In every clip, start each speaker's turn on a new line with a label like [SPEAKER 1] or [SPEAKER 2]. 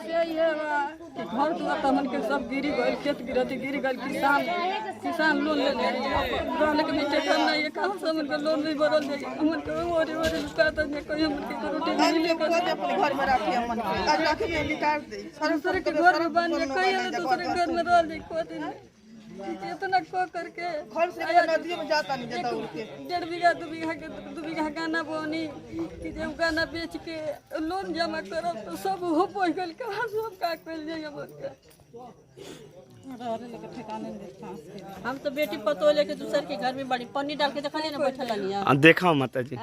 [SPEAKER 1] समस्या ये बा कि घर दुआर त हमन के सब गिरी गइल, खेत गिरती गिरी गइल, किसान लोन ले ले रहले के नीचे करना ये कहां से हमन के लोन नहीं भरल जाई। हमन के ओरे ओरे लुकात है, कोई हमन के रोटी नहीं ले कर अपने घर में राखी हमन के आज राखी के निकाल दे दूसरे के घर में बन जाए, कहीं दूसरे घर में रह जाए को दिन इतना को करके घर से नदी में जाता नहीं जाता उनके 1.5 बीघा 2 बीघा गाना बोनी कि जब गाना बेच के लोन जमा करब तो सब हो पहुंच गल कहां सब का कर जाए हमन के ठिकाने नहीं।
[SPEAKER 2] हम तो बेटी पतो लेके दूसर के घर में बड़ी पन्नी डाल के देखा ना बैठल नहीं
[SPEAKER 3] देखा माता जी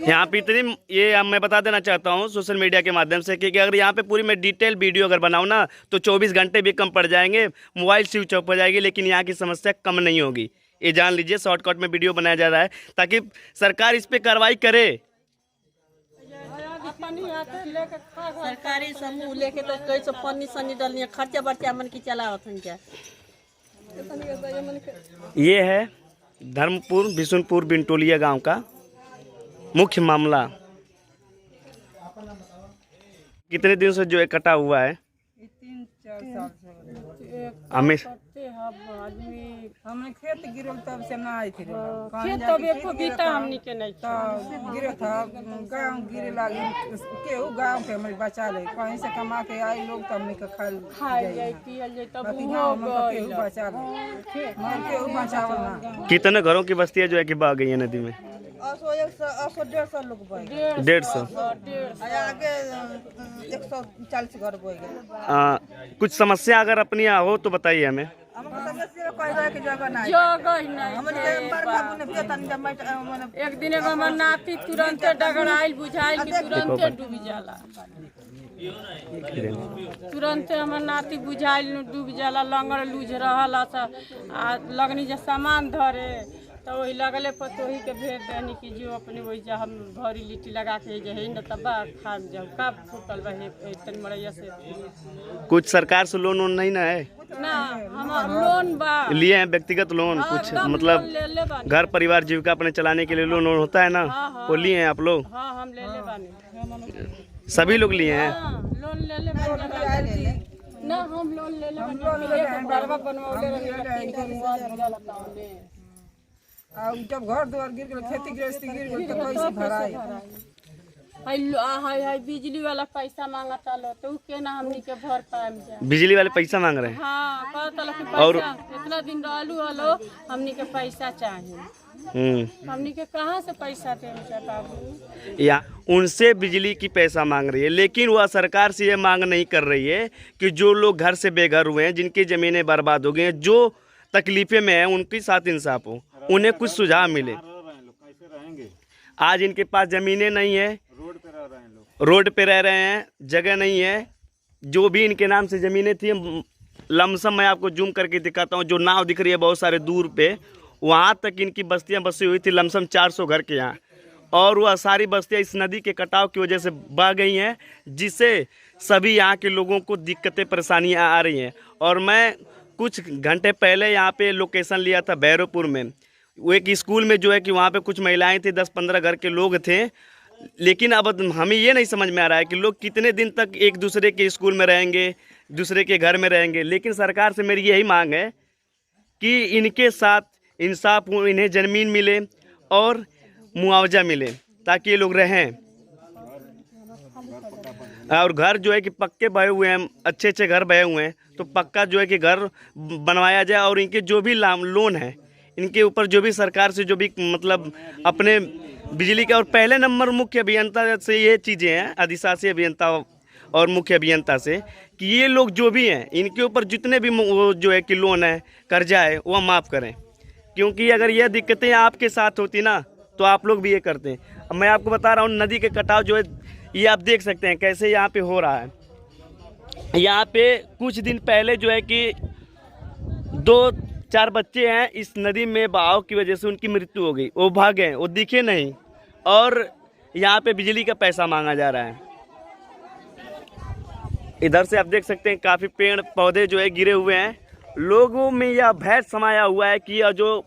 [SPEAKER 3] यहाँ पे इतनी ये मैं बता देना चाहता हूँ सोशल मीडिया के माध्यम से कि अगर यहाँ पे पूरी मैं डिटेल वीडियो अगर बनाऊँ ना तो 24 घंटे भी कम पड़ जाएंगे, मोबाइल स्विच ऑफ हो जाएगी, लेकिन यहाँ की समस्या कम नहीं होगी। ये जान लीजिए, शॉर्टकट में वीडियो बनाया जा रहा है ताकि सरकार इस पर कार्रवाई करे।
[SPEAKER 2] सरकारी समूह लेके तो कैसे पन्नी सन्नी डालनी खर्चा बर्चा मन की चला क्या।
[SPEAKER 3] ये है धर्मपुर बिशुनपुर बिंटोलिया गाँव का मुख्य मामला। कितने दिन से जो है कटा हुआ है?
[SPEAKER 1] 3-4 साल से
[SPEAKER 3] हमें
[SPEAKER 1] आदमी हमने खेत गिरल तब से ना आई थी
[SPEAKER 2] खेत तब एको बीता हमनी के नहीं
[SPEAKER 1] तो गिरे था गांव गिरे लागी केहू गांव के हमें बचा ले कहीं से कमा के आई लोग तो हमने के खा जाए पियल जाए तब हो गई केहू बचा ले मगर केहू बचावल ना।
[SPEAKER 3] कितने घरों की बस्तियां जो है कि बह गई है नदी में?
[SPEAKER 1] 100-150 लोग बह गए।
[SPEAKER 3] 150
[SPEAKER 1] आगे 140 घर बह गए।
[SPEAKER 3] कुछ समस्या अगर अपनी हो तो बताइए हमें।
[SPEAKER 2] एक दिन एगो हमर नाती तुरंते डगड़ाइल बुझाइल कि तुरंते डूब जाला, तुरंते हमर नाती बुझाइल डूब जाला। लंगड़ लूझ रहल आ लगनी जे सामान धरे तो वही लगले पतोही के भेज देनी कि जो अपने वही जा हम भरी लिट्टी लगा के जे न तबा खा जाओ का फूटल रहे तन मरैया से।
[SPEAKER 3] कुछ सरकार से लोन वोन नहीं ना है
[SPEAKER 2] ना? हम लोन बा
[SPEAKER 3] लिए हैं व्यक्तिगत लोन कुछ मतलब घर परिवार जीविका अपने चलाने के लिए लोन होता है ना? वो लिए हैं आप लोग?
[SPEAKER 2] हाँ हम ले बानी,
[SPEAKER 3] सभी लोग लिए हैं।
[SPEAKER 2] लोन ले ना हम लोन ले
[SPEAKER 1] जब घर द्वार गिर गए खेती गृहस्थी गिर गई तो कैसे भराई?
[SPEAKER 2] हाय बिजली वाला पैसा मांगता लो तो केना हमनी के भर पाएम जा?
[SPEAKER 3] बिजली वाले पैसा मांग रहे हैं?
[SPEAKER 2] हाँ कहता कि पैसा और इतना दिन रहलू हलो हमनी के पैसा चाहिए। हमनी के कहाँ से पैसा दें बाबू?
[SPEAKER 3] या उनसे बिजली की पैसा मांग रही है, लेकिन वह सरकार से ये मांग नहीं कर रही है कि जो लोग घर से बेघर हुए हैं, जिनकी ज़मीनें बर्बाद हो गई हैं, जो तकलीफ़ें में हैं, उनके साथ इंसाफ हो, उन्हें कुछ सुझाव मिले। आज इनके पास ज़मीनें नहीं है, रोड पे रह रहे हैं, जगह नहीं है। जो भी इनके नाम से ज़मीनें थी, लमसम मैं आपको जूम करके दिखाता हूँ, जो नाव दिख रही है बहुत सारे दूर पे, वहाँ तक इनकी बस्तियाँ बसी हुई थी, लमसम 400 घर के यहाँ। और वह सारी बस्तियाँ इस नदी के कटाव की वजह से बह गई हैं, जिससे सभी यहाँ के लोगों को दिक्कतें परेशानियाँ आ रही हैं। और मैं कुछ घंटे पहले यहाँ पे लोकेशन लिया था भैरवपुर में, वो एक स्कूल में जो है कि वहाँ पे कुछ महिलाएं थी, 10-15 घर के लोग थे। लेकिन अब हमें ये नहीं समझ में आ रहा है कि लोग कितने दिन तक एक दूसरे के स्कूल में रहेंगे, दूसरे के घर में रहेंगे। लेकिन सरकार से मेरी यही मांग है कि इनके साथ इंसाफ हो, इन्हें ज़मीन मिले और मुआवजा मिले ताकि ये लोग रहें। और घर जो है कि पक्के बहे हुए हैं, अच्छे अच्छे घर बहे हुए हैं, तो पक्का जो है कि घर बनवाया जाए। और इनके जो भी लोन है, इनके ऊपर जो भी सरकार से जो भी मतलब अपने बिजली का, और पहले नंबर मुख्य अभियंता से ये चीज़ें हैं, अधिशासी अभियंता और मुख्य अभियंता से, कि ये लोग जो भी हैं इनके ऊपर जितने भी जो है कि लोन है, कर्जा है, वह माफ़ करें। क्योंकि अगर यह दिक्कतें आपके साथ होती ना तो आप लोग भी ये करते हैं। अब मैं आपको बता रहा हूँ, नदी के कटाव जो है ये आप देख सकते हैं कैसे यहाँ पे हो रहा है। यहाँ पे कुछ दिन पहले जो है कि 2-4 बच्चे हैं, इस नदी में बहाव की वजह से उनकी मृत्यु हो गई, वो भाग गए, वो दिखे नहीं। और यहाँ पे बिजली का पैसा मांगा जा रहा है। इधर से आप देख सकते हैं काफ़ी पेड़ पौधे जो है गिरे हुए हैं। लोगों में यह भय समाया हुआ है कि यह जो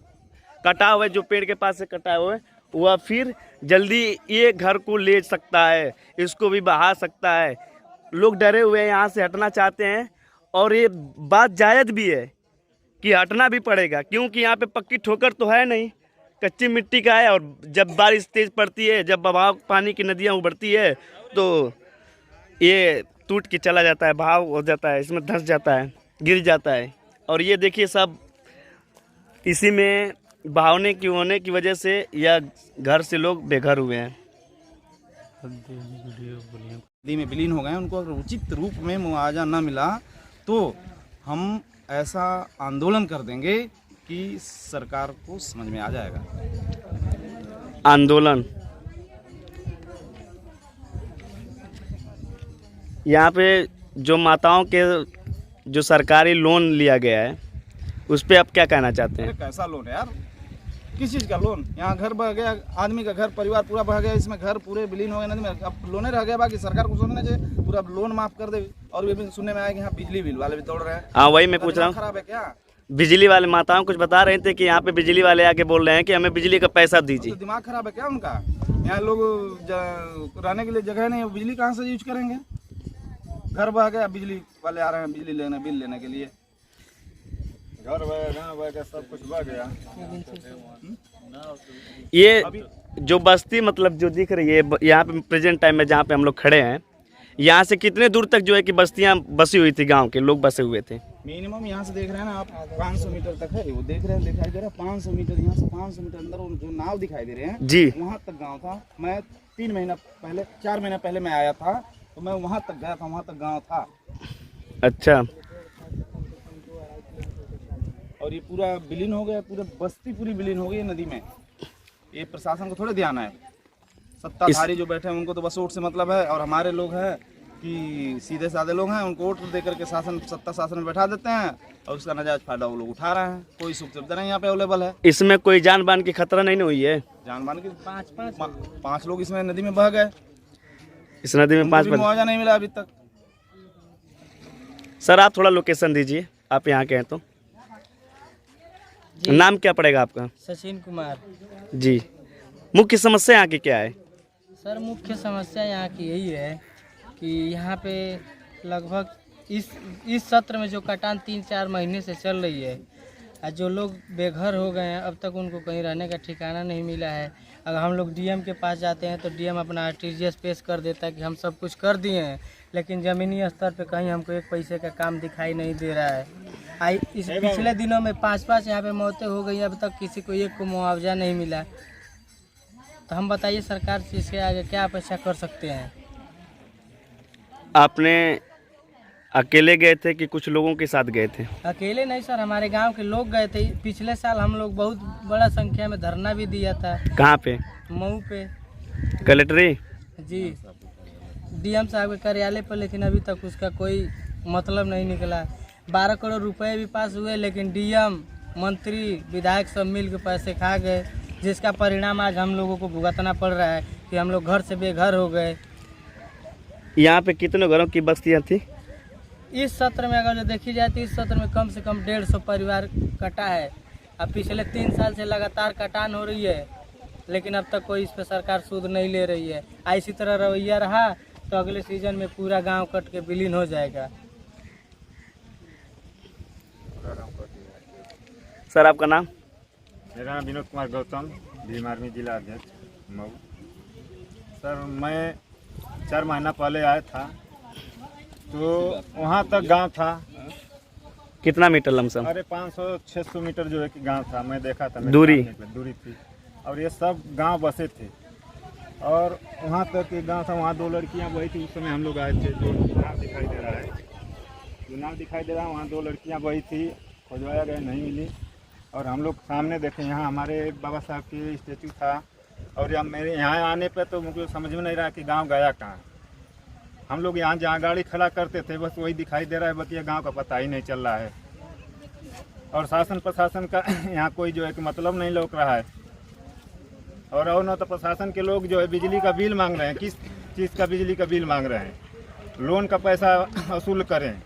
[SPEAKER 3] कटा हुआ है, जो पेड़ के पास से कटा हुआ है, वह फिर जल्दी ये घर को ले सकता है, इसको भी बहा सकता है। लोग डरे हुए हैं, यहाँ से हटना चाहते हैं। और ये बात जायज़ भी है कि हटना भी पड़ेगा, क्योंकि यहाँ पे पक्की ठोकर तो है नहीं, कच्ची मिट्टी का है। और जब बारिश तेज़ पड़ती है, जब बहाव पानी की नदियाँ उभरती है, तो ये टूट के चला जाता है, बहाव हो जाता है, इसमें धंस जाता है, गिर जाता है। और ये देखिए सब इसी में बहावने की होने की वजह से यह घर से लोग बेघर हुए हैं।
[SPEAKER 4] नदी में विलीन हो गए, उनको अगर उचित रूप में मुआवजा न मिला तो हम ऐसा आंदोलन कर देंगे कि सरकार को समझ में आ जाएगा।
[SPEAKER 3] आंदोलन, यहाँ पे जो माताओं के जो सरकारी लोन लिया गया है उस पे आप क्या कहना चाहते हैं?
[SPEAKER 4] कैसा लोन है यार, किस चीज़ का लोन? यहाँ घर बह गया, आदमी का घर परिवार पूरा बह गया, इसमें घर पूरे विलीन हो गए नदी में। अब लोने रह गया, बाकी सरकार को सोचना चाहिए पूरा लोन माफ कर दे। और ये भी सुनने में आया कि यहाँ बिजली बिल वाले भी तोड़ रहे हैं।
[SPEAKER 3] हाँ, वही मैं पूछ रहा हूँ।
[SPEAKER 4] खराब है क्या?
[SPEAKER 3] बिजली वाले माताओं कुछ बता रहे थे कि यहाँ पे बिजली वाले आके बोल रहे हैं कि हमें बिजली का पैसा दीजिए।
[SPEAKER 4] तो दिमाग खराब है क्या उनका? यहाँ लोग रहने के लिए जगह नहीं है, बिजली कहाँ से यूज करेंगे? घर बह गया, बिजली वाले आ रहे हैं बिजली लेने, बिल लेने के लिए। घर बह गया, सब कुछ बह गया।
[SPEAKER 3] ये जो बस्ती मतलब जो दिख रही है यहाँ पे प्रेजेंट टाइम में जहाँ पे हम लोग खड़े हैं, यहाँ से कितने दूर तक जो है कि बस्तियाँ बसी हुई थी, गांव के लोग बसे हुए थे?
[SPEAKER 4] मिनिमम यहाँ से देख रहे हैं ना आप, 500 मीटर तक है, वो देख रहे हैं, दिखाई दे रहा है 500 मीटर। यहाँ से 500 मीटर अंदर वो जो नाव दिखाई दे रहे हैं
[SPEAKER 3] जी,
[SPEAKER 4] वहाँ तक गाँव था। मैं 4 महीना पहले मैं आया था, तो मैं वहाँ तक गया था, वहाँ तक गाँव था।
[SPEAKER 3] अच्छा।
[SPEAKER 4] और ये पूरा विलीन हो गया, पूरा बस्ती पूरी विलीन हो गई है नदी में। ये प्रशासन को थोड़े ध्यान है, सत्ताधारी जो बैठे हैं उनको तो बस वोट से मतलब है। और हमारे लोग हैं कि सीधे साधे लोग हैं, उनको वोट दे करके सत्ता शासन में बैठा देते हैं और उसका नाजायज फायदा वो लोग उठा रहे हैं। कोई सुख सुविधा नहीं यहाँ पे अवेलेबल है।
[SPEAKER 3] इसमें कोई जान बान की खतरा नहीं हुई है?
[SPEAKER 4] जान बान की 5 लोग इसमें नदी में बह गए,
[SPEAKER 3] इस नदी में 5
[SPEAKER 4] मुआवजा नहीं मिला अभी तक।
[SPEAKER 3] सर आप थोड़ा लोकेशन दीजिए, आप यहाँ के हैं तो। नाम क्या पड़ेगा आपका?
[SPEAKER 5] सचिन कुमार
[SPEAKER 3] जी। मुख्य समस्या यहाँ की क्या है?
[SPEAKER 5] सर मुख्य समस्या यहाँ की यही है कि यहाँ पे लगभग इस सत्र में जो कटान 3-4 महीने से चल रही है, और जो लोग बेघर हो गए हैं अब तक उनको कहीं रहने का ठिकाना नहीं मिला है। अगर हम लोग डीएम के पास जाते हैं तो डीएम अपना आरटीजीएस पेश कर देता है कि हम सब कुछ कर दिए हैं, लेकिन ज़मीनी स्तर पे कहीं हमको एक पैसे का काम दिखाई नहीं दे रहा है। इस पिछले दिनों में 5 यहाँ पे मौतें हो गई, अब तक किसी को एक को मुआवजा नहीं मिला। तो हम बताइए सरकार से इसके आगे क्या अपेक्षा कर सकते हैं?
[SPEAKER 3] आपने अकेले गए थे कि कुछ लोगों के साथ गए थे?
[SPEAKER 5] अकेले नहीं सर, हमारे गांव के लोग गए थे। पिछले साल हम लोग बहुत बड़ा संख्या में धरना भी दिया था।
[SPEAKER 3] कहाँ पे?
[SPEAKER 5] मऊ पे।
[SPEAKER 3] कलेक्ट्री?
[SPEAKER 5] जी, डीएम साहब के कार्यालय पर, लेकिन अभी तक उसका कोई मतलब नहीं निकला। 12 करोड़ रुपए भी पास हुए, लेकिन डीएम, मंत्री, विधायक सब मिल के पैसे खा गए, जिसका परिणाम आज हम लोगों को भुगतना पड़ रहा है कि हम लोग घर से बेघर हो गए।
[SPEAKER 3] यहाँ पे कितने घरों की बस्तियाँ थी?
[SPEAKER 5] इस सत्र में अगर जो देखी जाए तो इस सत्र में कम से कम 150 परिवार कटा है। अब पिछले 3 साल से लगातार कटान हो रही है, लेकिन अब तक कोई इस पर सरकार सूद नहीं ले रही है। इसी तरह रवैया रहा तो अगले सीजन में पूरा गांव कट के विलीन हो जाएगा।
[SPEAKER 3] सर आपका नाम?
[SPEAKER 6] मेरा नाम विनोद कुमार गौतम, भीम आर्मी जिला अध्यक्ष मऊ। सर मैं 4 महीना पहले आया था, तो वहाँ तक गांव था।
[SPEAKER 3] कितना मीटर लमसम?
[SPEAKER 6] अरे 500-600 मीटर जो है कि गांव था, मैं देखा था।
[SPEAKER 3] दूरी
[SPEAKER 6] थी, और ये सब गांव बसे थे। और वहाँ तक एक गांव था, वहाँ 2 लड़कियाँ वही थी। उस समय हम लोग आए थे, जो नाव दिखाई दे रहा है, वहाँ 2 लड़कियाँ वही थी, खोजवाया गया, नहीं मिली। और हम लोग सामने देखे, यहाँ हमारे बाबा साहब की स्टैचू था। और मेरे यहाँ आने पे तो मुझे समझ में नहीं रहा कि गांव गया कहाँ। हम लोग यहाँ जहाँ गाड़ी खड़ा करते थे बस वही दिखाई दे रहा है, बस ये गांव का पता ही नहीं चल रहा है। और शासन प्रशासन का यहाँ कोई जो है कि मतलब नहीं लौक रहा है। और न तो प्रशासन के लोग जो है बिजली का बिल मांग रहे हैं, किस चीज़ का बिजली का बिल मांग रहे हैं, लोन का पैसा वसूल करें।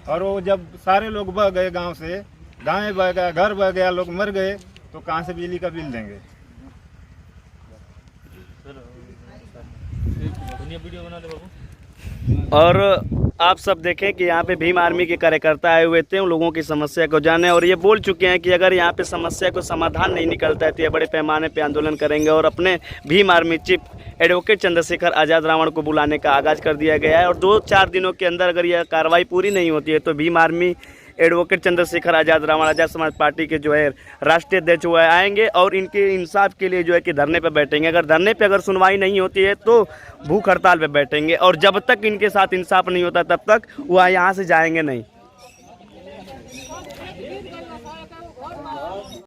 [SPEAKER 6] और वो जब सारे लोग बह गए गाँव से, गाँव बह गया, घर बह गया, लोग मर गए, तो कहाँ से बिजली का बिल देंगे?
[SPEAKER 7] वीडियो बना ले बाबू।
[SPEAKER 3] और आप सब देखें कि यहाँ पे भीम आर्मी के कार्यकर्ता आए हुए थे उन लोगों की समस्या को जाने, और ये बोल चुके हैं कि अगर यहाँ पे समस्या को समाधान नहीं निकलता है तो ये बड़े पैमाने पे आंदोलन करेंगे। और अपने Bhim army chief advocate Chandrashekhar Azad Ravan को बुलाने का आगाज़ कर दिया गया है, और 2-4 दिनों के अंदर अगर यह कार्रवाई पूरी नहीं होती है तो भीम आर्मी एडवोकेट चंद्रशेखर आज़ाद रावण आज़ाद समाज पार्टी के जो है राष्ट्रीय अध्यक्ष वो आएंगे और इनके इंसाफ के लिए जो है कि धरने पर बैठेंगे। अगर धरने पे अगर सुनवाई नहीं होती है तो भूख हड़ताल पे बैठेंगे, और जब तक इनके साथ इंसाफ नहीं होता तब तक वह यहाँ से जाएंगे नहीं।